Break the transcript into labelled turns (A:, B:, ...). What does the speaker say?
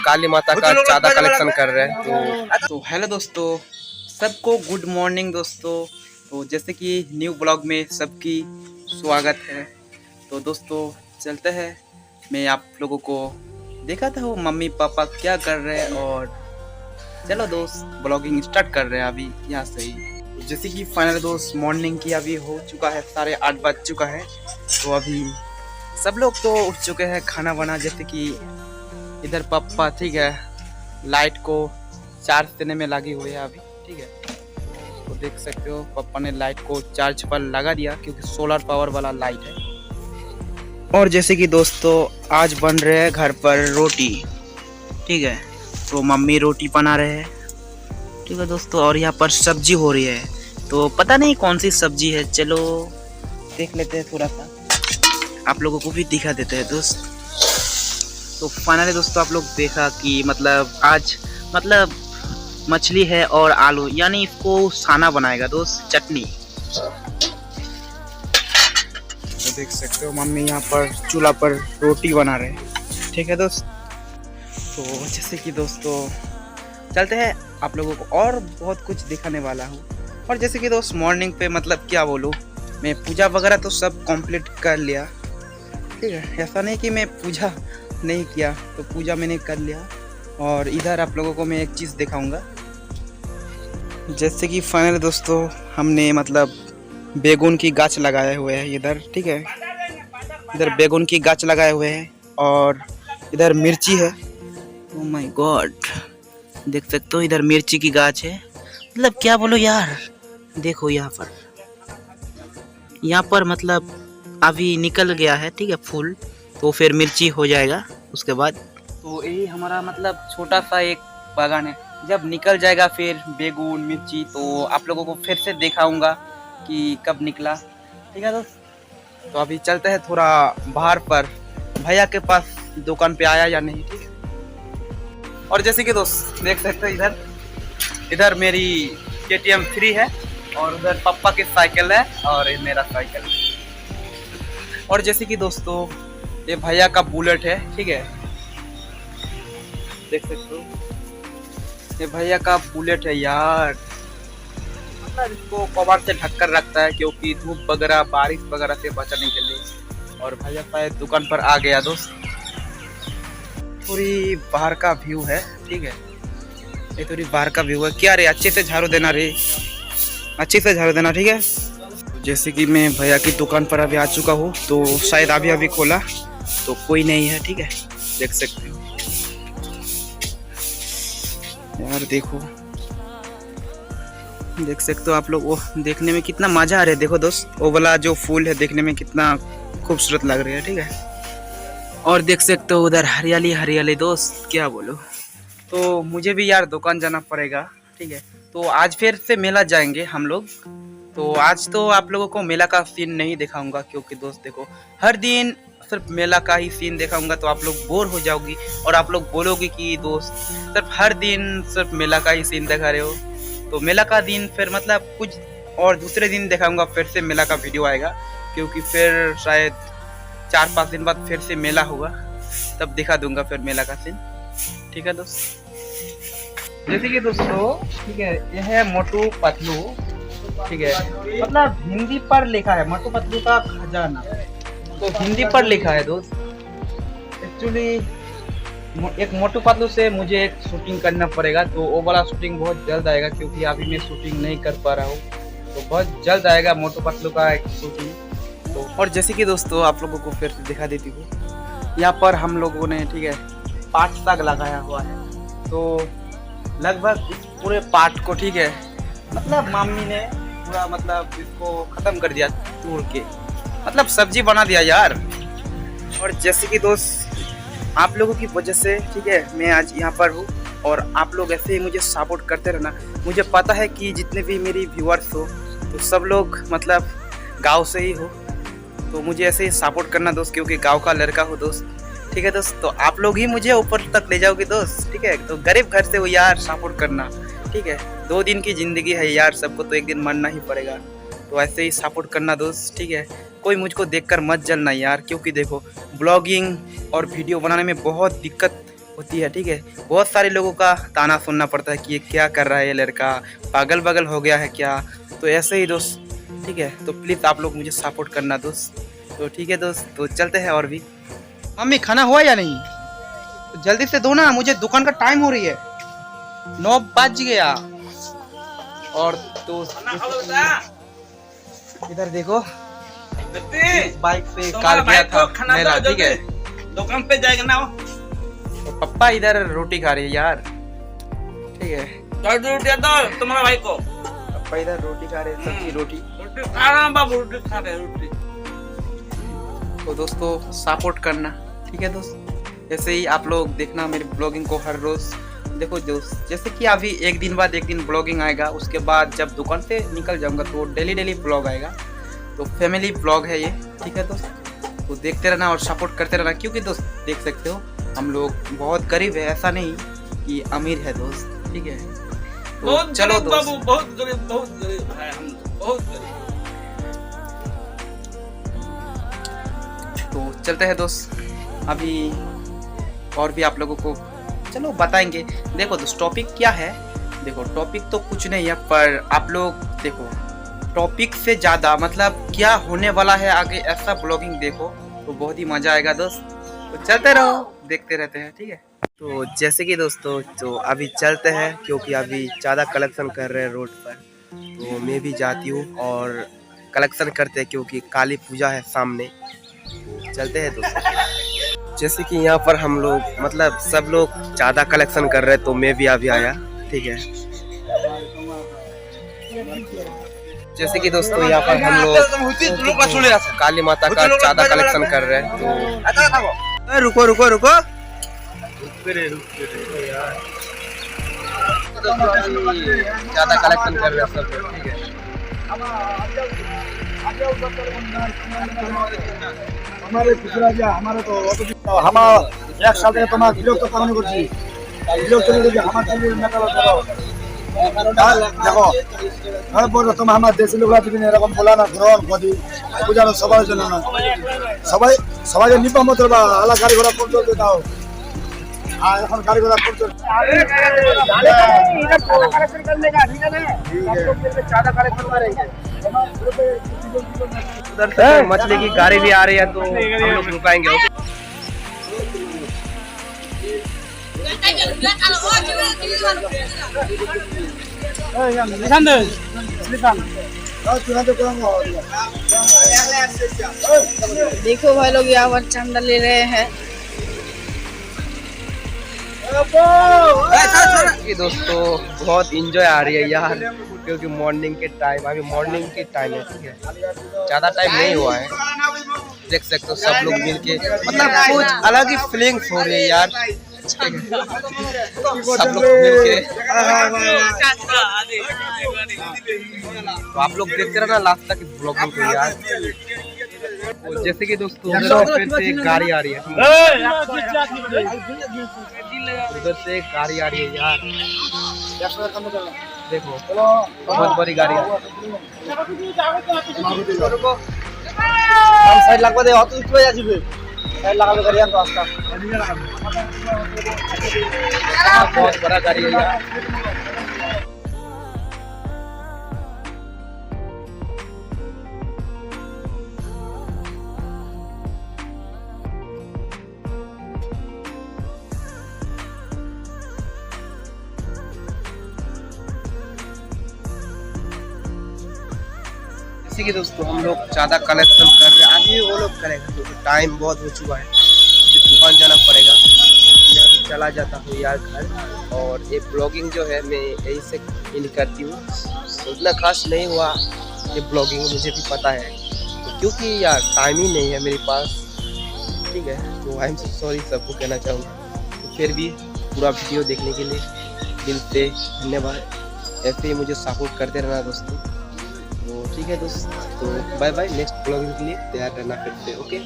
A: काली माता का चांदा कलेक्शन कर रहे हैं।
B: तो हेलो दोस्तों, सबको गुड मॉर्निंग दोस्तों। तो जैसे कि न्यू ब्लॉग में सबकी स्वागत है। तो दोस्तों चलते हैं, मैं आप लोगों को देखा था वो मम्मी पापा क्या कर रहे हैं, और चलो दोस्त ब्लॉगिंग स्टार्ट कर रहे हैं अभी यहाँ से ही। तो जैसे कि फाइनल दोस्त मॉर्निंग की अभी हो चुका है, 8:30 बज चुका है। तो अभी सब लोग तो उठ चुके हैं खाना बना। जैसे कि इधर पापा ठीक है लाइट को चार्ज देने में लगी हुई है अभी, ठीक है। तो देख सकते हो पापा ने लाइट को चार्ज पर लगा दिया क्योंकि सोलर पावर वाला लाइट है। और जैसे कि दोस्तों आज बन रहे हैं घर पर रोटी, ठीक है। तो मम्मी रोटी बना रहे हैं, ठीक है दोस्तों। और यहाँ पर सब्जी हो रही है, तो पता नहीं कौन सी सब्जी है, चलो देख लेते हैं, थोड़ा सा आप लोगों को भी दिखा देते हैं दोस्त। तो फाइनली दोस्तों आप लोग देखा कि आज मछली है और आलू, यानी इसको साना बनाएगा दोस्त, चटनी। तो देख सकते हो मम्मी यहाँ पर चूल्हा पर रोटी बना रहे हैं, ठीक है दोस्त। तो जैसे कि दोस्तों चलते हैं, आप लोगों को और बहुत कुछ दिखाने वाला हूँ। और जैसे कि दोस्त मॉर्निंग पे क्या बोलूँ, मैं पूजा वगैरह तो सब कंप्लीट कर लिया, ठीक है। ऐसा नहीं कि मैं पूजा नहीं किया, तो पूजा मैंने कर लिया। और इधर आप लोगों को मैं एक चीज़ दिखाऊंगा। जैसे कि फाइनल दोस्तों हमने बैगन की गाछ लगाए हुए हैं इधर, ठीक है। इधर बैगन की गाछ लगाए हुए हैं और इधर मिर्ची है। ओह माय गॉड, देख सकते हो इधर मिर्ची की गाछ है। क्या बोलो यार, देखो यहाँ पर अभी निकल गया है, ठीक है, फूल। तो फिर मिर्ची हो जाएगा उसके बाद। तो यही हमारा छोटा सा एक बागान है। जब निकल जाएगा फिर बैगन मिर्ची, तो आप लोगों को फिर से दिखाऊंगा कि कब निकला, ठीक है दोस्त। तो अभी चलते हैं थोड़ा बाहर पर, भैया के पास दुकान पे आया या नहीं, ठीक है। और जैसे कि दोस्त देख सकते हो इधर मेरी KTM 3 है, और उधर पापा की साइकिल है, और ये मेरा साइकिल है। और जैसे कि दोस्तों ये भैया का बुलेट है, ठीक है, देख सकते हो ये भैया का बुलेट है यार। इसको कवर से ढक कर रखता है क्योंकि धूप वगैरह बारिश वगैरह से बचने के लिए। और भैया शायद दुकान पर आ गया दोस्त। पूरी बाहर का व्यू है, ठीक है, ये थोड़ी बाहर का व्यू है। क्या रे, अच्छे से झाड़ू देना रे, अच्छे से झाड़ू देना, ठीक है। जैसे कि मैं भैया की दुकान पर अभी आ चुका हूँ, तो शायद अभी खोला, तो कोई नहीं है, ठीक है, देख सकते हो यार। देखो देख सकते हो आप लोग, वो देखने में कितना मजा आ रहा है। देखो दोस्त वो वाला जो फूल है देखने में कितना खूबसूरत लग रहा है, ठीक है। और देख सकते हो उधर हरियाली हरियाली दोस्त, क्या बोलो। तो मुझे भी यार दुकान जाना पड़ेगा, ठीक है। तो आज फिर से मेला जाएंगे हम लोग। तो आज तो आप लोगों को मेला का सीन नहीं दिखाऊंगा, क्योंकि दोस्त देखो हर दिन सिर्फ मेला का ही सीन दिखाऊंगा तो आप लोग बोर हो जाओगी, और आप लोग बोलोगे कि दोस्त सिर्फ हर दिन सिर्फ मेला का ही सीन दिखा रहे हो। तो मेला का दिन फिर कुछ और दूसरे दिन दिखाऊंगा, फिर से मेला का वीडियो आएगा, क्योंकि फिर शायद 4-5 दिन बाद फिर से मेला होगा, तब दिखा दूंगा फिर मेला का सीन, ठीक है दोस्त। जैसे कि दोस्तों ठीक है, यह है मोटू पतलू, ठीक है, हिंदी पर लिखा है मोटू पतलू का खजाना, तो हिंदी पर लिखा है दोस्त। एक्चुअली एक मोटू पतलू से मुझे एक शूटिंग करना पड़ेगा, तो वो वाला शूटिंग बहुत जल्द आएगा, क्योंकि अभी मैं शूटिंग नहीं कर पा रहा हूँ, तो बहुत जल्द आएगा मोटू पतलू का एक शूटिंग। तो और जैसे कि दोस्तों आप लोगों को फिर दिखा देती हूँ, यहाँ पर हम लोगों ने, ठीक है, पाट साग लगाया हुआ है। तो लगभग इस पूरे पाट को, ठीक है, मम्मी ने पूरा इसको खत्म कर दिया, तोड़ के सब्जी बना दिया यार। और जैसे कि दोस्त आप लोगों की वजह से, ठीक है, मैं आज यहाँ पर हूँ, और आप लोग ऐसे ही मुझे सपोर्ट करते रहना। मुझे पता है कि जितने भी मेरी व्यूअर्स हो, तो सब लोग गांव से ही हो, तो मुझे ऐसे ही सपोर्ट करना दोस्त, क्योंकि गांव का लड़का हो दोस्त, ठीक है दोस्त। तो आप लोग ही मुझे ऊपर तक ले जाओगे दोस्त, ठीक है। तो गरीब घर से हो यार, सपोर्ट करना, ठीक है। 2 दिन की जिंदगी है यार, सबको तो एक दिन मरना ही पड़ेगा, तो ऐसे ही सपोर्ट करना दोस्त, ठीक है। कोई मुझको देखकर मत जलना यार, क्योंकि देखो ब्लॉगिंग और वीडियो बनाने में बहुत दिक्कत होती है, ठीक है। बहुत सारे लोगों का ताना सुनना पड़ता है कि ये क्या कर रहा है, ये लड़का पागल बगल हो गया है क्या। तो ऐसे ही दोस्त, ठीक है। तो प्लीज़ आप लोग मुझे सपोर्ट करना दोस्त। तो ठीक है दोस्त, तो चलते हैं। और भी मम्मी खाना हुआ या नहीं? तो जल्दी से दो ना, मुझे दुकान का टाइम हो रही है, 9 बज गया। और दोस्त इधर देखो, बाइक से कार गया था मेरा, ठीक है।
C: दुकान पे जाएगा ना।
B: तो पप्पा इधर रोटी खा रही है यार, ठीक है।
C: रोटी दो तुम्हारा भाई को।
B: पप्पा इधर रोटी खा रहे हैं, सब्जी रोटी।
C: रोटी खा रहा हूं बाबू, रोटी खा रहे रोटी।
B: तो दोस्तों सपोर्ट करना, ठीक है दोस्त। ऐसे ही आप लोग देखना मेरी ब्लॉगिंग को हर रोज। देखो दोस्त, जैसे कि अभी एक दिन बाद एक दिन ब्लॉगिंग आएगा, उसके बाद जब दुकान से निकल जाऊंगा तो डेली ब्लॉग आएगा। तो फैमिली ब्लॉग है ये, ठीक है दोस्त। तो देखते रहना और सपोर्ट करते रहना, क्योंकि दोस्त देख सकते हो हम लोग बहुत गरीब है, ऐसा नहीं कि अमीर है दोस्त, ठीक है। तो
C: बहुत
B: चलो
C: गरीब
B: दोस्त,
C: बाबू, बहुत गरीब है हम, बहुत गरीब।
B: तो चलते हैं दोस्त। अभी और भी आप लोगों को चलो बताएंगे। देखो दोस्त टॉपिक क्या है, देखो टॉपिक तो कुछ नहीं है, पर आप लोग देखो टॉपिक से ज़्यादा मतलब क्या होने वाला है आगे, ऐसा ब्लॉगिंग देखो तो बहुत ही मज़ा आएगा दोस्त। तो चलते रहो, देखते रहते हैं, ठीक है। तो जैसे कि दोस्तों तो अभी चलते हैं, क्योंकि अभी ज़्यादा कलेक्शन कर रहे हैं रोड पर। तो मैं भी जाती हूँ और कलेक्शन करते हैं, क्योंकि काली पूजा है सामने। तो चलते हैं दोस्तों। जैसे कि यहाँ पर हम लोग मतलब सब लोग ज़्यादा कलेक्शन कर रहे हैं, तो मैं भी अभी आया, ठीक है। जैसे कि दोस्तों यहाँ पर हम लोग काली माता का ज़्यादा कलेक्शन कर रहे हैं। तो रुको रुको रुको, ज़्यादा कलेक्शन कर रहे हैं सब लोग, ठीक है।
D: हमारे हमारे तो हम एक साल থেকে তোমার বিরক্ত কারণে করছি, বিরক্ত করে আমার ছেলে মেটাল করো। দেখো আমি বলবো তোমার আমার দেশের লোকরা যদি এরকম বলা না গ্রহণ করি পূজার সবার জন্য না, সবাই নিপামত বা আলা গাড়ি ঘোড়া কম চলতে দাও। আর এখন গাড়ি ঘোড়া কম চলছে,
B: उधर से मछली की गाड़ी भी आ रही है, तो हम लोग रुकाएंगे।
E: देखो भाई लोग यहाँ पर चंदा ले रहे हैं।
B: ये दोस्तों बहुत इंजॉय आ रही है यार, क्योंकि मॉर्निंग के टाइम, अभी मॉर्निंग के टाइम है, ठीक है। ज़्यादा टाइम नहीं हुआ है, देख सकते हो सब लोग मिलके मतलब कुछ अलग ही फीलिंग्स हो रही है यार, ठीक है। सब लोग मिलके, तो आप लोग देखते रहना लास्ट तक ब्लॉगिंग को यार। जैसे कि दोस्तों फिर से एक गाड़ी आ रही है, उधर से एक गाड़ी आ रही है यार, देखो बहुत बड़ी गाड़ी है।
D: সাইড লাগবে দে অত উঠে যাবে, সাইড লাগাবে গাড়ি আর রাস্তা
B: बहुत बड़ा गाड़ी है यार। जैसे कि दोस्तों हम लोग ज़्यादा कलेक्शन कर रहे हैं, अभी वो लोग करेगा क्योंकि टाइम बहुत हो चुका है, मुझे दुकान जाना पड़ेगा। मैं अभी चला जाता हूँ यार घर, और ये ब्लॉगिंग जो है मैं यही से इन करती हूँ, तो उतना खास नहीं हुआ ये ब्लॉगिंग, मुझे भी पता है, तो क्योंकि यार टाइम ही नहीं है मेरे पास, ठीक है। तो आई एम सॉरी सबको कहना चाहूँगा। तो फिर भी पूरा वीडियो देखने के लिए दिल से धन्यवाद, ऐसे ही मुझे सपोर्ट करते रहना दोस्तों। तो ठीक है दोस्त, तो बाय बाय, नेक्स्ट ब्लॉगिंग के लिए तैयार रहना फिर से, ओके।